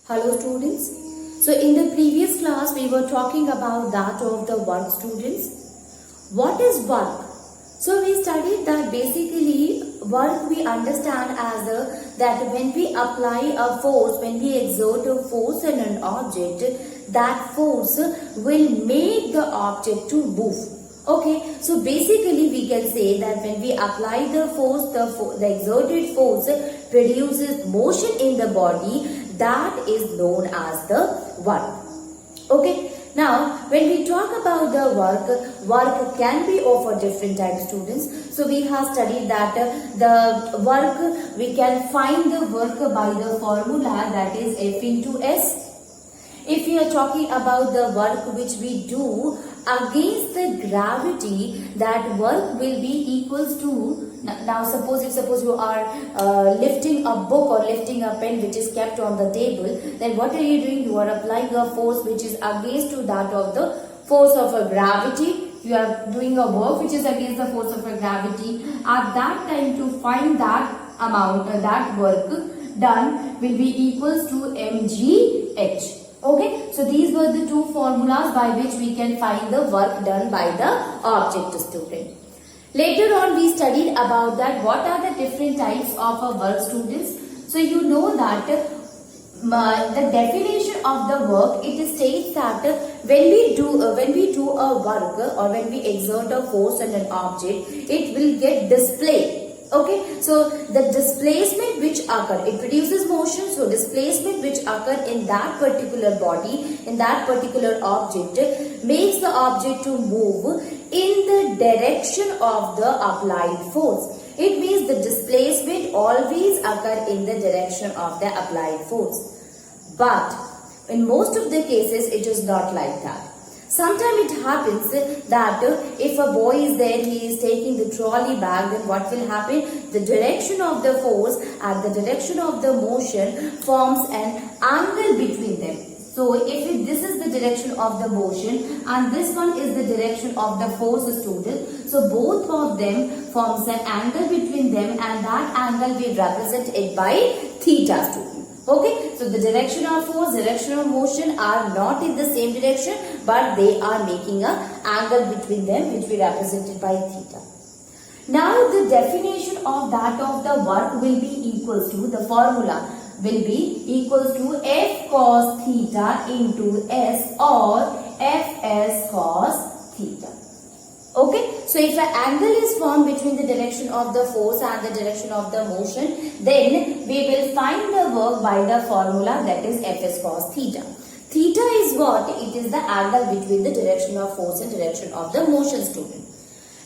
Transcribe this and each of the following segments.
Hello students. So in the previous class we were talking about that of the work students. What is work? So we studied that basically work we understand as that when we apply a force, when we exert a force on an object, that force will make the object to move. Okay, so basically we can say that when we apply the force, the exerted force produces motion in the body, that is known as the work. Okay, now when we talk about the work can be of a different type, students. So we have studied that the work, we can find the work by the formula that is F into S. If we are talking about the work which we do against the gravity, that work will be equals to, now suppose you are lifting a book or lifting a pen which is kept on the table, then what are you doing? You are applying a force which is against to that of the force of a gravity. You are doing a work which is against the force of a gravity. At that time, to find that amount, that work done will be equals to mgh. Okay, so these were the two formulas by which we can find the work done by the object, student. Later on we studied about that what are the different types of a work, students. So you know that the definition of the work, it states that when we do a work or when we exert a force on an object, it will get displayed. Okay, so the displacement which occur, it produces motion, so displacement which occur in that particular body, in that particular object, makes the object to move in the direction of the applied force. It means the displacement always occur in the direction of the applied force. But in most of the cases, it is not like that. Sometimes it happens that if a boy is there, he is taking the trolley bag, then what will happen? The direction of the force and the direction of the motion forms an angle between them. So if this is the direction of the motion and this one is the direction of the force, student, so both of them forms an angle between them, and that angle we represent it by theta, student. Okay, so the direction of force, direction of motion are not in the same direction, but they are making an angle between them which we represented by theta. Now the definition of that of the work will be equals to, the formula will be equals to F cos theta into S or Fs cos theta. Okay, so if an angle is formed between the direction of the force and the direction of the motion, then we will find the work by the formula that is Fs cos theta. Theta is what? It is the angle between the direction of force and direction of the motion, student.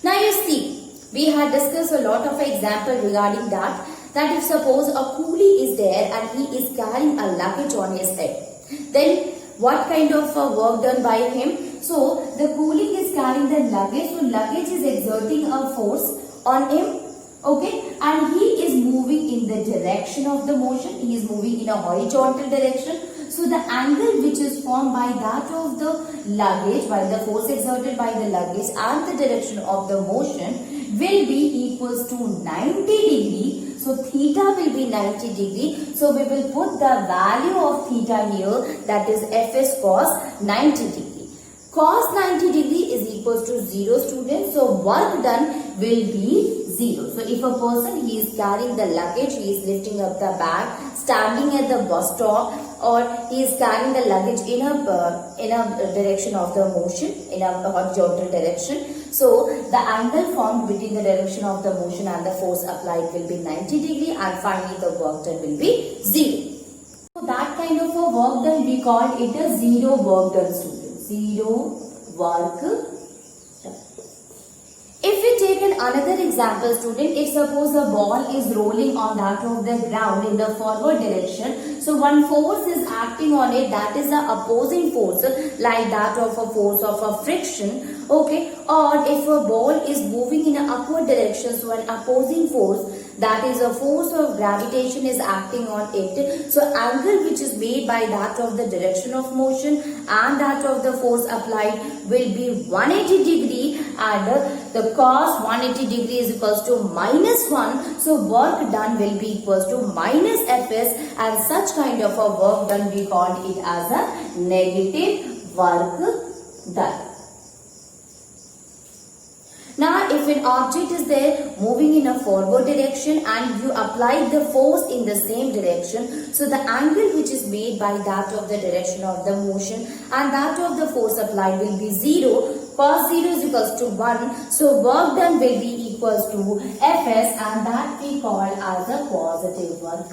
Now you see, we had discussed a lot of example regarding that if suppose a coolie is there and he is carrying a luggage on his head, then what kind of work done by him? So the coolie is carrying the luggage, so luggage is exerting a force on him, okay, and he is moving in the direction of the motion, he is moving in a horizontal direction. So the angle which is formed by that of the luggage, by the force exerted by the luggage and the direction of the motion will be equals to 90 degree. So theta will be 90 degree. So we will put the value of theta here, that is Fs cos 90 degree. Cos 90 degree is equals to 0, students. So work done will be 0. So if a person, he is carrying the luggage, he is lifting up the bag, standing at the bus stop, or he is carrying the luggage in a direction of the motion, in a horizontal direction. So the angle formed between the direction of the motion and the force applied will be 90 degree, and finally the work done will be 0. So that kind of a work done, we call it a zero work done, students. Zero work done. If we take another example, student, if suppose a ball is rolling on that of the ground in the forward direction, so one force is acting on it, that is the opposing force, like that of a force of a friction, okay, or if a ball is moving in an upward direction, so an opposing force, that is a force of gravitation is acting on it. So angle which is made by that of the direction of motion and that of the force applied will be 180 degree, and the cos 180 degree is equals to -1. So work done will be equals to minus Fs, and such kind of a work done we called it as a negative work done. Now, if an object is there moving in a forward direction and you apply the force in the same direction, so the angle which is made by that of the direction of the motion and that of the force applied will be 0. Cos 0 is equals to 1. So work done will be equals to Fs, and that we call as a positive work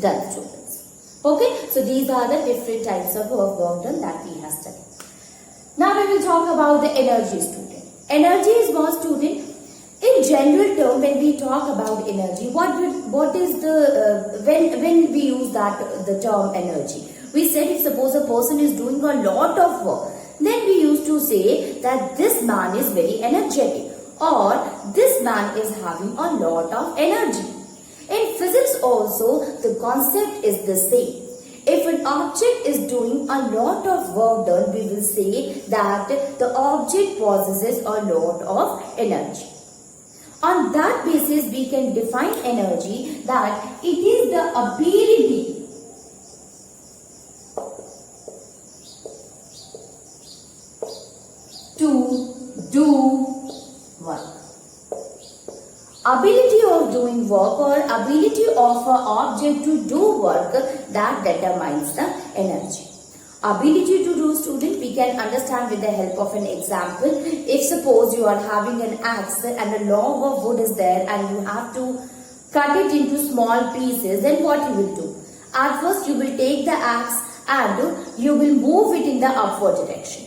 done, students. Okay, so these are the different types of work done that we have studied. Now we will talk about the energy, student. Energy is what, student? In general term, when we talk about energy, what is the when we use that the term energy? We said if suppose a person is doing a lot of work, then we used to say that this man is very energetic, or this man is having a lot of energy. In physics also, the concept is the same. If an object is doing a lot of work done, we will say that the object possesses a lot of energy. On that basis, we can define energy that it is the ability to do work. Ability of doing work or ability of an object to do work, that determines the energy. Ability to do, student, we can understand with the help of an example. If suppose you are having an axe and a log of wood is there and you have to cut it into small pieces, then what you will do? At first you will take the axe and you will move it in the upward direction.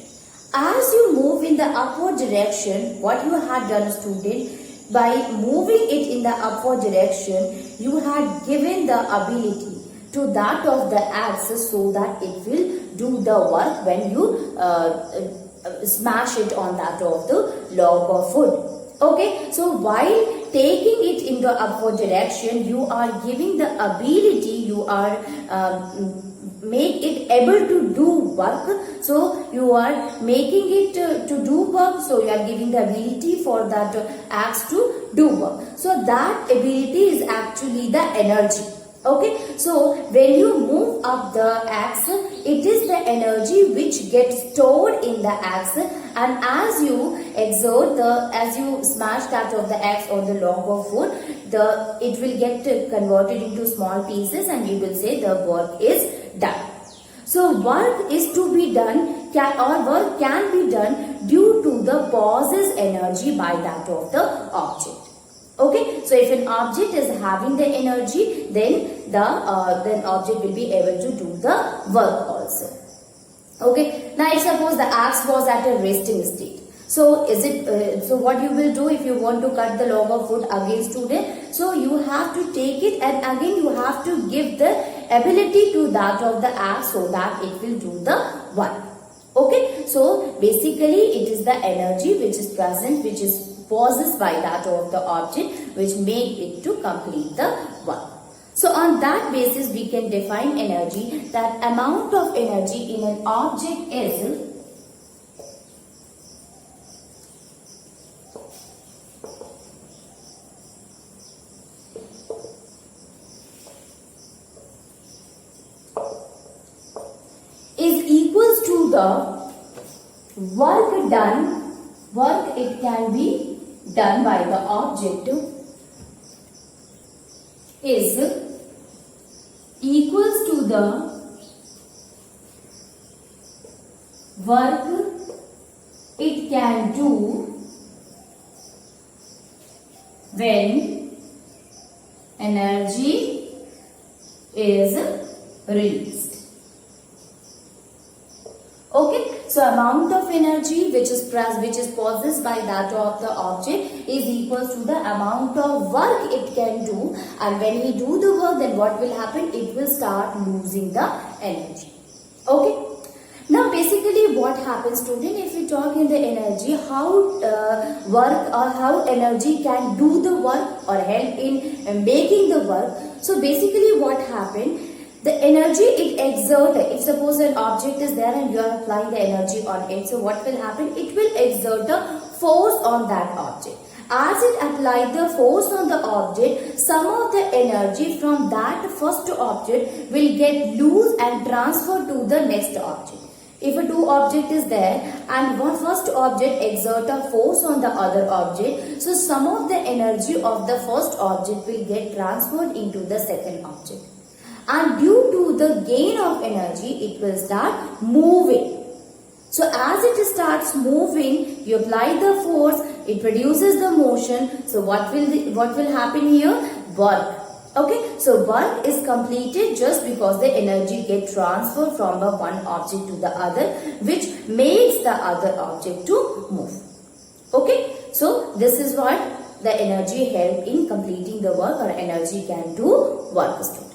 As you move in the upward direction, what you had done, student, by moving it in the upward direction, you had given the ability to that of the axe so that it will do the work when you smash it on that of the log of wood. Okay, so while taking it in the upward direction, you are giving the ability, you are make it able to do work. So you are making it to do work, so you are giving the ability for that axe to do work. So that ability is actually the energy. Okay, so when you move up the axe, it is the energy which gets stored in the axe, and as you exert as you smash that of the axe or the log of wood, it will get converted into small pieces and you will say the work is done. So work is to be done or work can be done due to the pauses energy by that of the object. Okay, so if an object is having the energy, then the object will be able to do the work also. Okay, now if suppose the axe was at a resting state, so so what you will do if you want to cut the log of wood again, student? So you have to take it and again you have to give the ability to that of the axe so that it will do the work. Okay, so basically it is the energy which is present, which is possessed by that of the object, which make it to complete the work. So on that basis we can define energy, that amount of energy in an object is equals to the work done. Work it can be done by the object is equals to the work it can do when energy is released. Okay, so amount of energy which is possessed by that of the object is equals to the amount of work it can do, and when we do the work, then what will happen? It will start losing the energy. Okay. Now basically what happens, student, if we talk in the energy, how work or how energy can do the work or help in making the work. So basically what happened, the energy it exerted, if suppose an object is there and you are applying the energy on it, so what will happen, it will exert a force on that object. As it applied the force on the object, some of the energy from that first object will get loose and transferred to the next object. If a two object is there and one first object exert a force on the other object, so some of the energy of the first object will get transferred into the second object. And due to the gain of energy, it will start moving. So as it starts moving, you apply the force, it produces the motion. So what will happen here? Work. Okay, so work is completed just because the energy gets transferred from the one object to the other, which makes the other object to move. Okay, so this is what the energy help in completing the work, or energy can do work, students.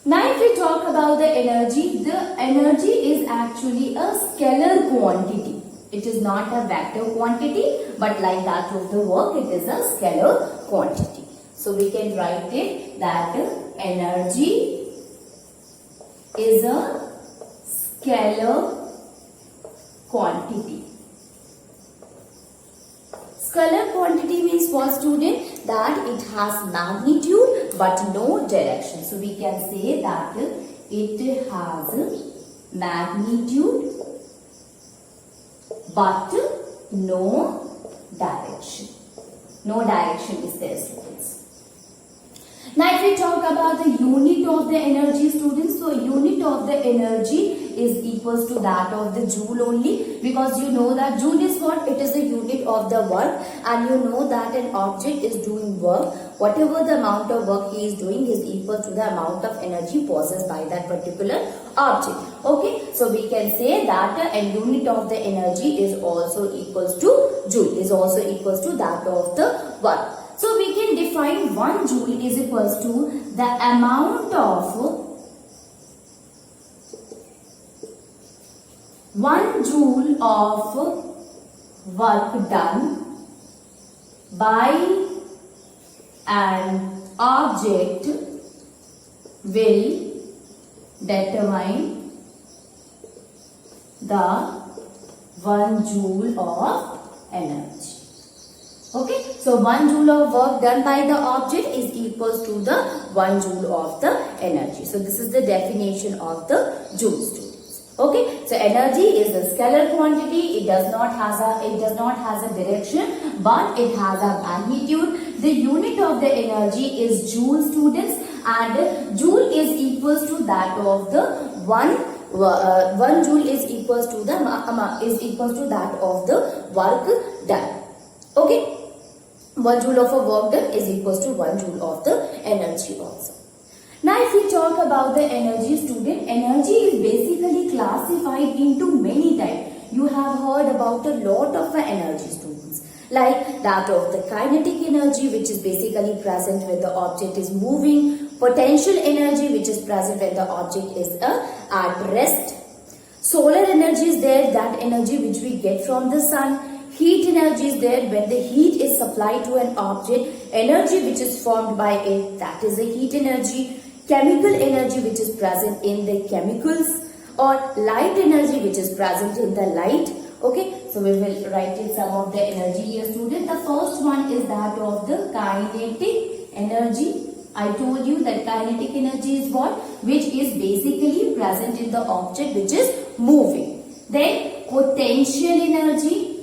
Now if we talk about the energy is actually a scalar quantity. It is not a vector quantity, but like that of the work, it is a scalar quantity. So we can write it that energy is a scalar quantity. Scalar quantity means what, student? That it has magnitude but no direction. So we can say that it has magnitude but no direction. No direction is there, students. Now if we talk about the unit of the energy, students, so unit of the energy is equals to that of the joule only, because you know that joule is what? It is the unit of the work, and you know that an object is doing work. Whatever the amount of work he is doing is equal to the amount of energy possessed by that particular object. Okay, so we can say that a unit of the energy is also equals to joule, is also equals to that of the work. So we can define 1 joule is equals to the amount of 1 joule of work done by an object will determine the 1 joule of energy. Okay, so 1 joule of work done by the object is equals to the 1 joule of the energy. So this is the definition of the joule, students. Okay, so energy is a scalar quantity. It does not has a direction, but it has a magnitude. The unit of the energy is joule, students, and joule is equals to that of the 1 joule is equals to the that of the work done. Okay. 1 joule of a work done is equals to 1 joule of the energy also. Now if we talk about the energy, student, energy is basically classified into many types. You have heard about a lot of energy, students, like that of the kinetic energy, which is basically present when the object is moving, potential energy, which is present when the object is at rest, solar energy is there, that energy which we get from the sun. Heat energy is there when the heat is supplied to an object. Energy which is formed by it, that is the heat energy. Chemical energy which is present in the chemicals, or light energy which is present in the light. Okay, so we will write in some of the energy here, student. The first one is that of the kinetic energy. I told you that kinetic energy is what? Which is basically present in the object which is moving. Then potential energy.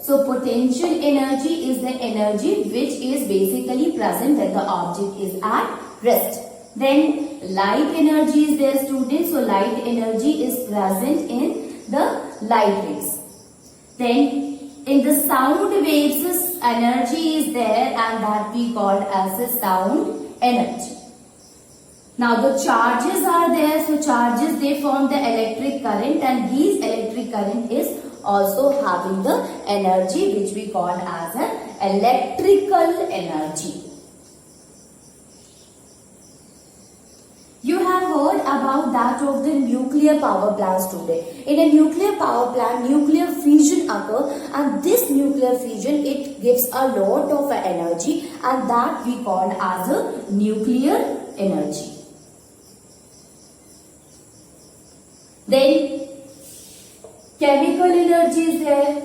So potential energy is the energy which is basically present when the object is at rest. Then light energy is there, students. So light energy is present in the light rays. Then in the sound waves, energy is there, and that we called as a sound energy. Now the charges are there. So charges, they form the electric current, and these electric current is also having the energy which we call as an electrical energy. You have heard about that of the nuclear power plant student. In a nuclear power plant, nuclear fusion occurs, and this nuclear fusion, it gives a lot of energy, and that we call as a nuclear energy. Then chemical energy is there.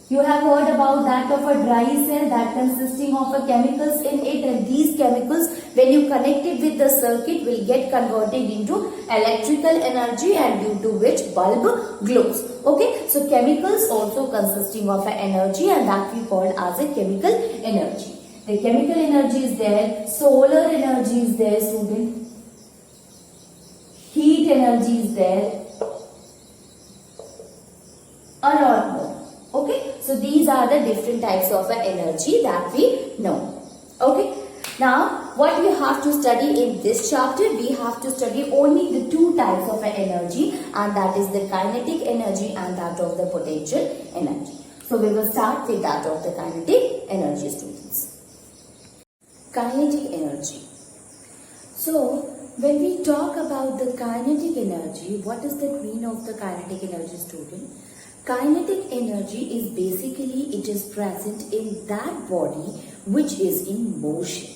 You have heard about that of a dry cell that consisting of a chemicals in it, and these chemicals, when you connect it with the circuit, will get converted into electrical energy, and due to which bulb glows. Okay, so chemicals also consisting of an energy, and that we call as a chemical energy. The chemical energy is there, solar energy is there, student. Heat energy is there. A lot more. Okay, so these are the different types of energy that we know. Okay, now what we have to study in this chapter, we have to study only the two types of energy, and that is the kinetic energy and that of the potential energy. So we will start with that of the kinetic energy, students. Kinetic energy. So when we talk about the kinetic energy, what is the meaning of the kinetic energy, student? Kinetic energy is basically, it is present in that body which is in motion.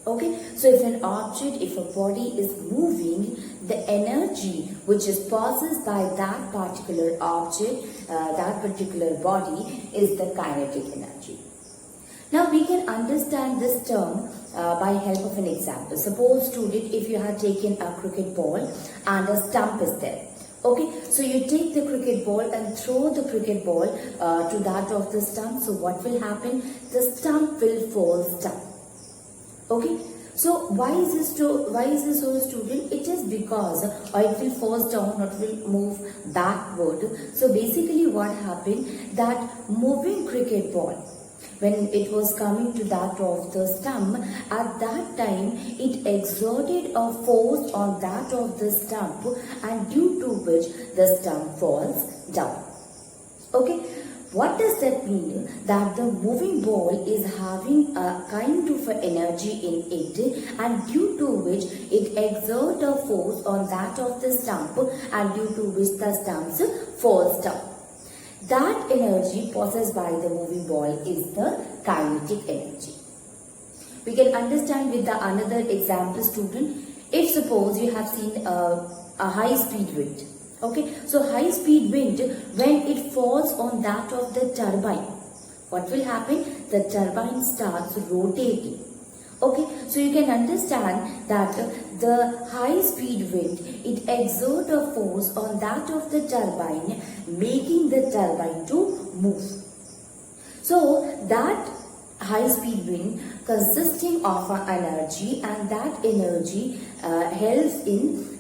Okay, so if an object, if a body is moving, the energy which is possessed by that particular object, that particular body, is the kinetic energy. Now we can understand this term by help of an example. Suppose, student, if you have taken a cricket ball and a stump is there. Okay, so you take the cricket ball and throw the cricket ball to that of the stump. So what will happen? The stump will fall down. Okay, so why is this so, student? It is because or it will fall down or it will move backward. So basically what happened, that moving cricket ball, when it was coming to that of the stump, at that time it exerted a force on that of the stump, and due to which the stump falls down. Okay, what does that mean? That the moving ball is having a kind of energy in it, and due to which it exerts a force on that of the stump, and due to which the stump falls down. That energy possessed by the moving ball is the kinetic energy. We can understand with the another example, student. If suppose you have seen a high speed wind. Okay, so high speed wind, when it falls on that of the turbine, what will happen? The turbine starts rotating. Okay, so you can understand that the high speed wind, it exerts a force on that of the turbine, making the turbine to move. So that high speed wind consisting of an energy, and that energy helps in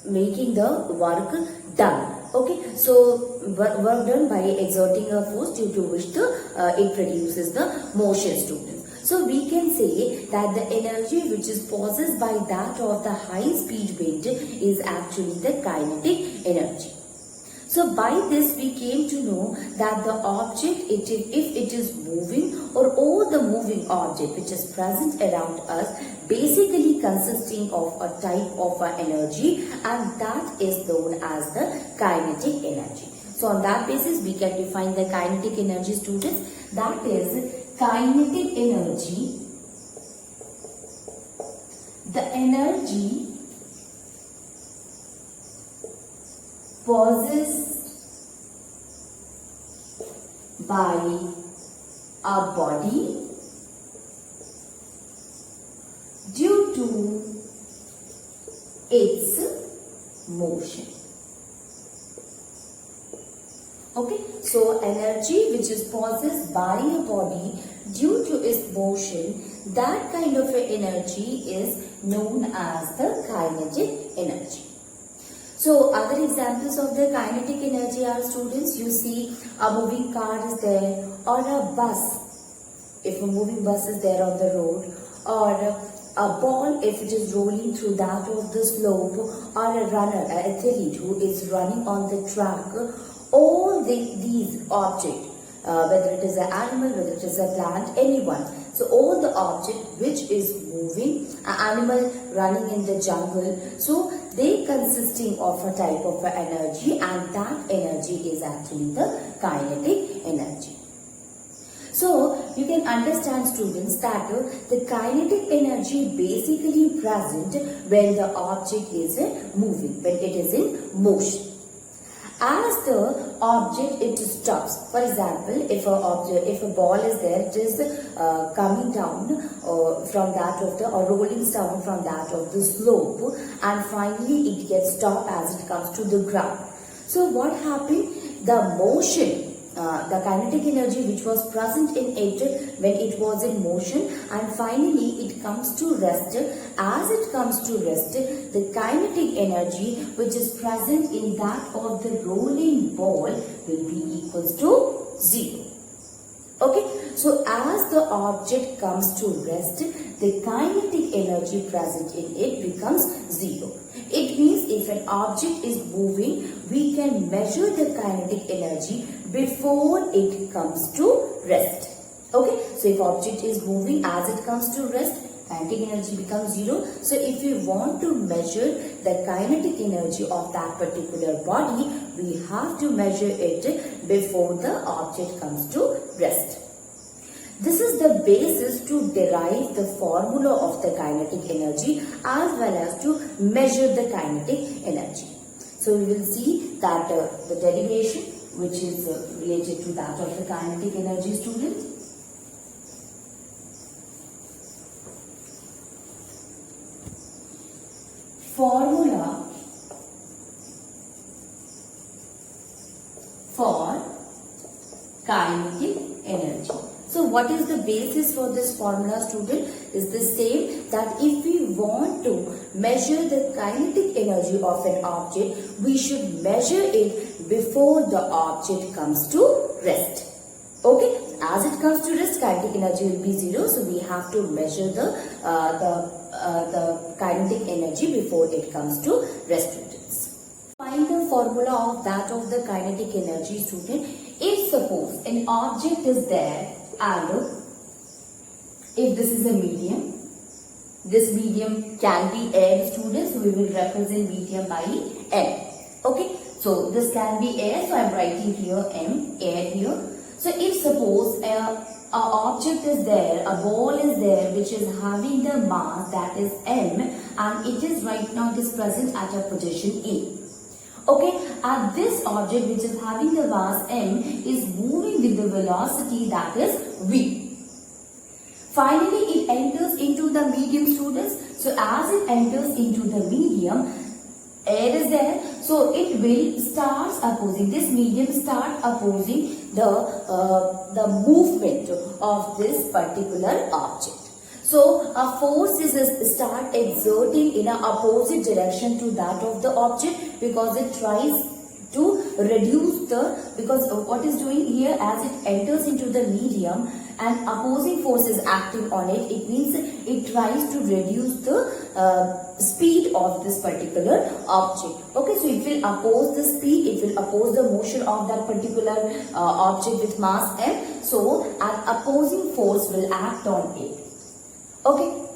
making the work done. Okay, so work done by exerting a force, due to which it produces the motion, students. So we can say that the energy which is possessed by that of the high speed wind is actually the kinetic energy. So by this we came to know that the object, if it is moving, or all the moving object which is present around us, basically consisting of a type of energy, and that is known as the kinetic energy. So on that basis we can define the kinetic energy, students. That is kinetic energy, the energy possessed by a body due to its motion. Okay, so energy which is possessed by a body due to its motion, that kind of energy is known as the kinetic energy. So other examples of the kinetic energy are, students, you see a moving car is there, or a bus, if a moving bus is there on the road, or a ball if it is rolling through that of the slope, or a runner, an athlete who is running on the track. All these objects, whether it is an animal, whether it is a plant, anyone, So all the object which is moving, an animal running in the jungle, so they consisting of a type of energy, and that energy is actually the kinetic energy. So you can understand, students, that the kinetic energy basically present when the object is moving, when it is in motion. As the object it stops, for example, if a ball is there, it is coming down from that of the, or rolling down from that of the slope, and finally it gets stopped as it comes to the ground. So what happened? The motion, the kinetic energy which was present in it when it was in motion, and finally it comes to rest. As it comes to rest, the kinetic energy which is present in that of the rolling ball will be equals to 0. Okay, so as the object comes to rest, the kinetic energy present in it becomes 0. It means if an object is moving, we can measure the kinetic energy before it comes to rest. Okay, so if object is moving, as it comes to rest, kinetic energy becomes 0. So if we want to measure the kinetic energy of that particular body, we have to measure it before the object comes to rest. This is the basis to derive the formula of the kinetic energy as well as to measure the kinetic energy. So we will see that the derivation which is related to that of the kinetic energy, student. Formula for kinetic energy. So what is the basis for this formula, student? Is the same, that if we want to measure the kinetic energy of an object, we should measure it before the object comes to rest. Okay, as it comes to rest, kinetic energy will be 0. So we have to measure the kinetic energy before it comes to rest, students. Find the formula of that of the kinetic energy, student. If suppose an object is there, and if this is a medium, this medium can be air, students. We will represent medium by M. Okay, so this can be air, so I am writing here M, air here. So if suppose a object is there, a ball is there which is having the mass that is M, and it is right now, it is present at a position A. Okay, and this object which is having the mass M is moving with the velocity that is V. Finally, it enters into the medium, students. So as it enters into the medium, air is there, so it will start opposing, this medium start opposing the movement of this particular object. So a force is start exerting in an opposite direction to that of the object, because it tries to reduce because what is doing here, as it enters into the medium and opposing force is acting on it, it means it tries to reduce the speed of this particular object. Okay, so it will oppose the speed, it will oppose the motion of that particular object with mass M. So an opposing force will act on it. Okay,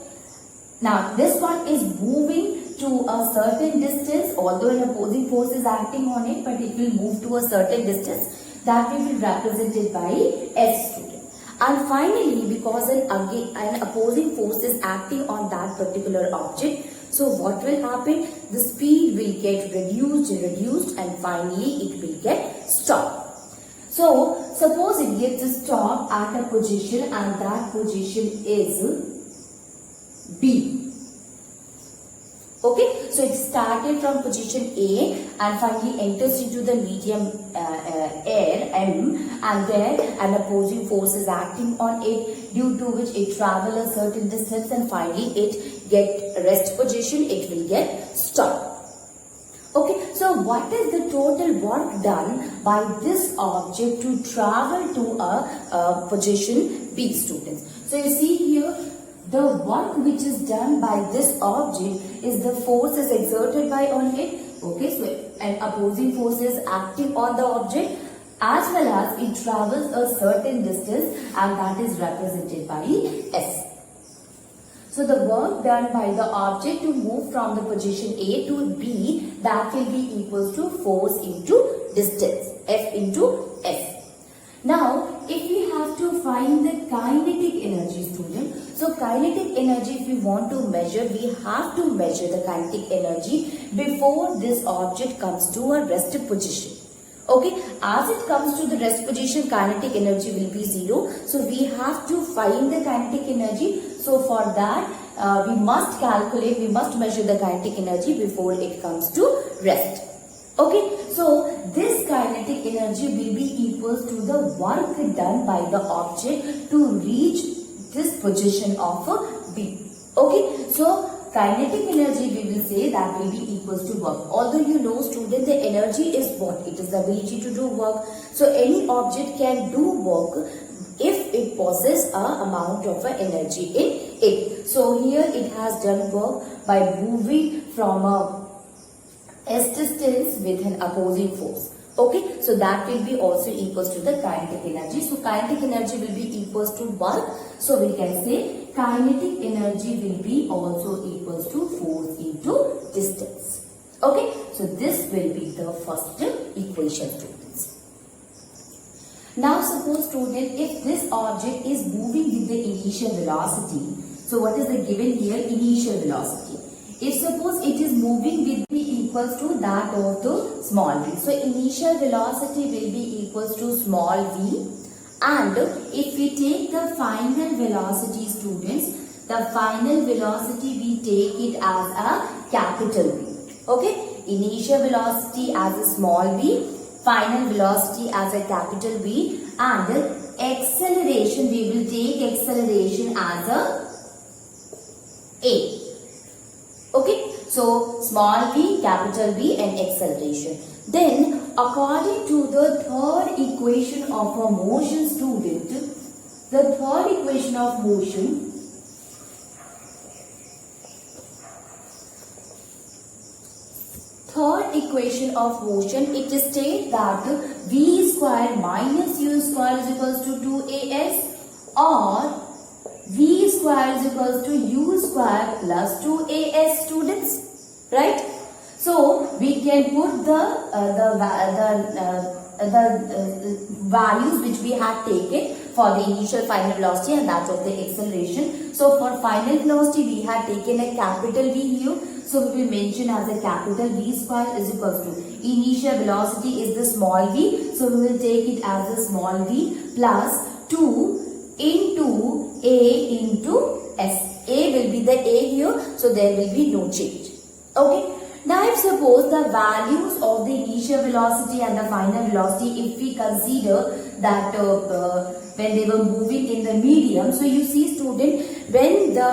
now this one is moving to a certain distance, although an opposing force is acting on it, but it will move to a certain distance, that we will represent it by S, student. And finally, because an opposing force is acting on that particular object, so what will happen? The speed will get reduced, and finally it will get stopped. So suppose it gets stopped at a position, and that position is B. Okay, so it started from position A and finally enters into the medium air M, and there an opposing force is acting on it, due to which it travels a certain distance, and finally it get rest position, it will get stopped. Okay, so what is the total work done by this object to travel to a position B, students? So you see here, the work which is done by this object is the force is exerted by on it. Okay, so an opposing force is acting on the object. as well as it travels a certain distance, and that is represented by S. So the work done by the object to move from the position A to B, that will be equals to force into distance, F into S. Now, if we have to find the kinetic energy, student, so kinetic energy, if we want to measure, we have to measure the kinetic energy before this object comes to a rest position. Okay, as it comes to the rest position, kinetic energy will be 0. So we have to find the kinetic energy. So for that, we must calculate, we must measure the kinetic energy before it comes to rest. Okay, so this kinetic energy will be equals to the work done by the object to reach this position of B. Okay, so kinetic energy, we will say that will be equals to work. Although you know, student, the energy is what? It is the ability to do work. So any object can do work if it possesses a amount of energy in it. So here it has done work by moving from a S distance with an opposing force. Okay, so that will be also equals to the kinetic energy. So kinetic energy will be equals to work. So we can say kinetic energy will be also equals to force into distance. Okay, so this will be the first equation, students. Now suppose, student, if this object is moving with the initial velocity, so what is the given here? Initial velocity. If suppose it is moving with the equals to that of the small v. So initial velocity will be equals to small v, and if we take the final velocity, students, the final velocity we take it as a capital V. Okay, initial velocity as a small v, final velocity as a capital V, and acceleration, we will take acceleration as a. Okay, so small v, capital V, and acceleration. Then according to the third equation of a motion, student, the third equation of motion, it states that v square minus u square is equals to 2as, or v square is equals to u square plus 2as, students, right? So we can put the values which we have taken for the initial final velocity and that of the acceleration. So for final velocity we have taken a capital V here. So we will mention as a capital V square is equals to initial velocity is the small v. So we will take it as a small v plus 2 into a into s. A will be the a here, so there will be no change. Okay. Now if suppose the values of the initial velocity and the final velocity, if we consider that when they were moving in the medium, so you see, student, when the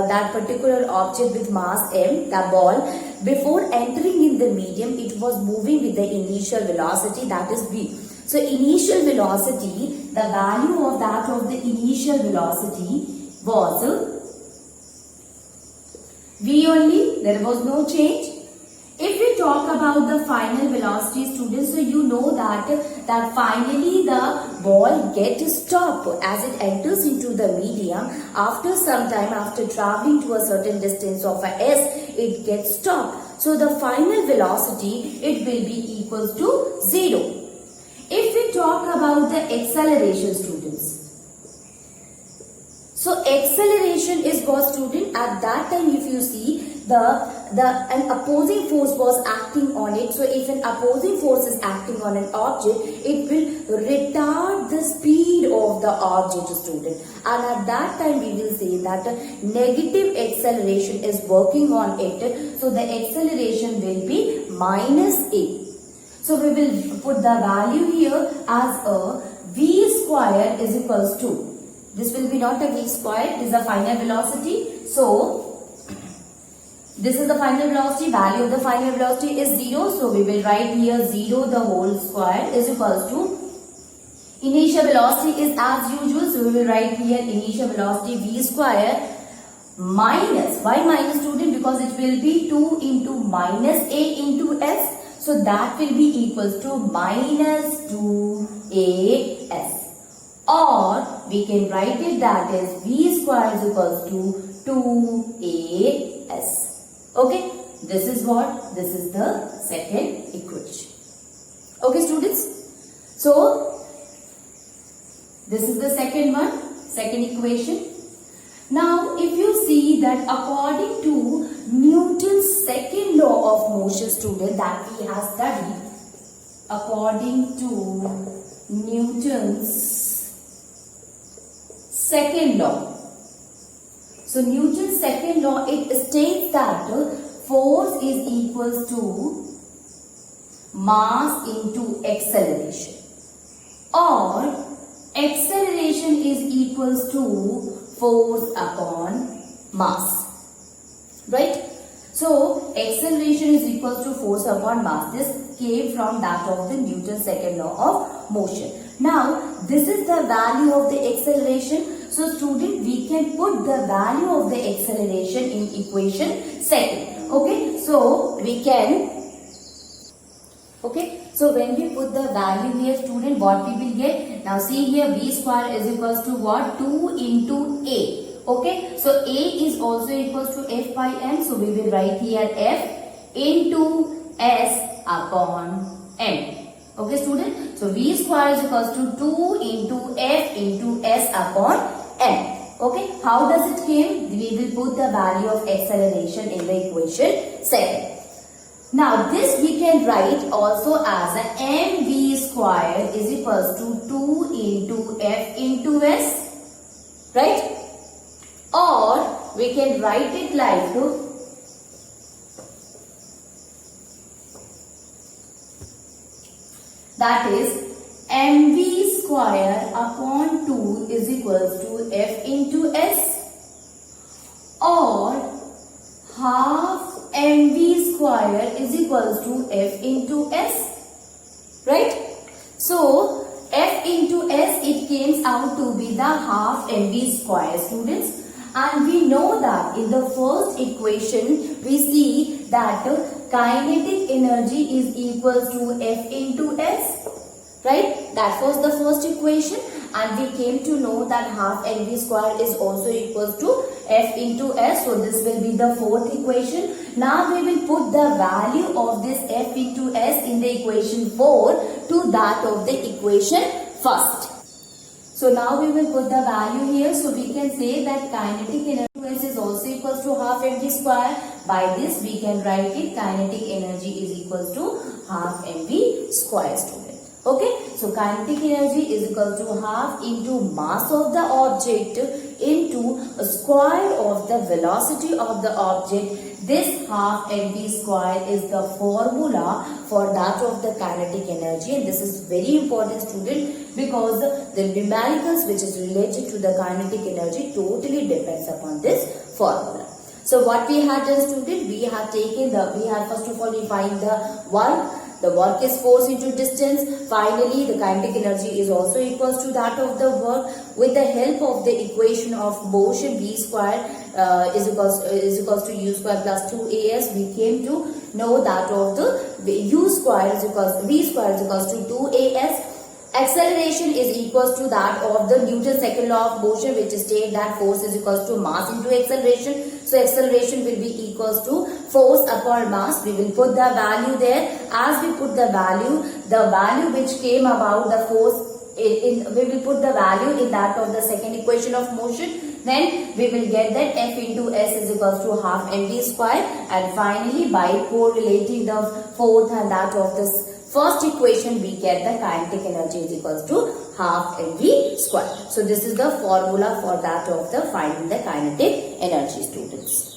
that particular object with mass m, the ball, before entering in the medium, it was moving with the initial velocity, that is v. So initial velocity, the value of that of the initial velocity was v only, there was no change. If we talk about the final velocity, students, so you know that finally the ball gets stopped as it enters into the medium. After some time, after traveling to a certain distance of a s, it gets stopped. So the final velocity, it will be equals to 0. If we talk about the acceleration, students, so acceleration is what, student, at that time if you see an opposing force was acting on it. So if an opposing force is acting on an object, it will retard the speed of the object, student. And at that time we will say that negative acceleration is working on it. So the acceleration will be minus a. So we will put the value here as a v square is equals to, this will be not a v square, this is the final velocity. So this is the final velocity, value of the final velocity is 0. So we will write here 0 the whole square is equals to, initial velocity is as usual. So we will write here initial velocity v square minus, why minus, student? Because it will be 2 into minus a into s. So that will be equals to minus 2as. Or we can write it that is v square is equals to 2as. Okay, this is what? This is the second equation. Okay students, so this is the second one, second equation. Now if you see that according to Newton's second law of motion, student, that we have studied, according to Newton's second law. So Newton's second law, it states that force is equals to mass into acceleration, or acceleration is equals to force upon mass, right? So acceleration is equals to force upon mass. This came from that of the Newton's second law of motion. Now this is the value of the acceleration. So student, we can put the value of the acceleration in equation second. Okay, so we can. Okay, so when we put the value here, student, what we will get? Now see here, v square is equals to what? 2 into a. Okay, so a is also equals to f by m. So we will write here f into s upon m. Okay student, so v square is equals to 2 into f into s upon m. Okay, how does it came? We will put the value of acceleration in the equation second. Now this we can write also as a mv square is equals to 2 into f into s, right? Or we can write it like that is mv square upon 2 is equals to f into s, or half mv square is equals to f into s, right? So f into s, it came out to be the half mv square, students. And we know that in the first equation we see that kinetic energy is equals to f into s, right? That was the first equation, and we came to know that half mv square is also equals to f into s. So this will be the fourth equation. Now we will put the value of this f into s in the equation 4 to that of the equation first. So now we will put the value here. So we can say that kinetic energy is also equals to half mv square. By this we can write it kinetic energy is equals to half mv square, student. Okay, so kinetic energy is equal to half into mass of the object into a square of the velocity of the object. This half mv square is the formula for that of the kinetic energy, and this is very important, student, because the numericals which is related to the kinetic energy totally depends upon this formula. So what we had done, student, we have first of all we find the work. The work is force into distance. Finally, the kinetic energy is also equals to that of the work. With the help of the equation of motion, v square is equals to u square plus 2as, we came to know that of the u square is equals v square is equals to 2as. Acceleration is equals to that of the Newton's second law of motion, which states that force is equals to mass into acceleration. So acceleration will be equals to force upon mass. We will put the value there. As we put the value which came about the force, we will put the value in that of the second equation of motion. Then we will get that f into s is equals to half mv square. And finally, by correlating the fourth and that of this first equation, we get the kinetic energy is equals to half mv square. So this is the formula for that of the finding the kinetic energy, students.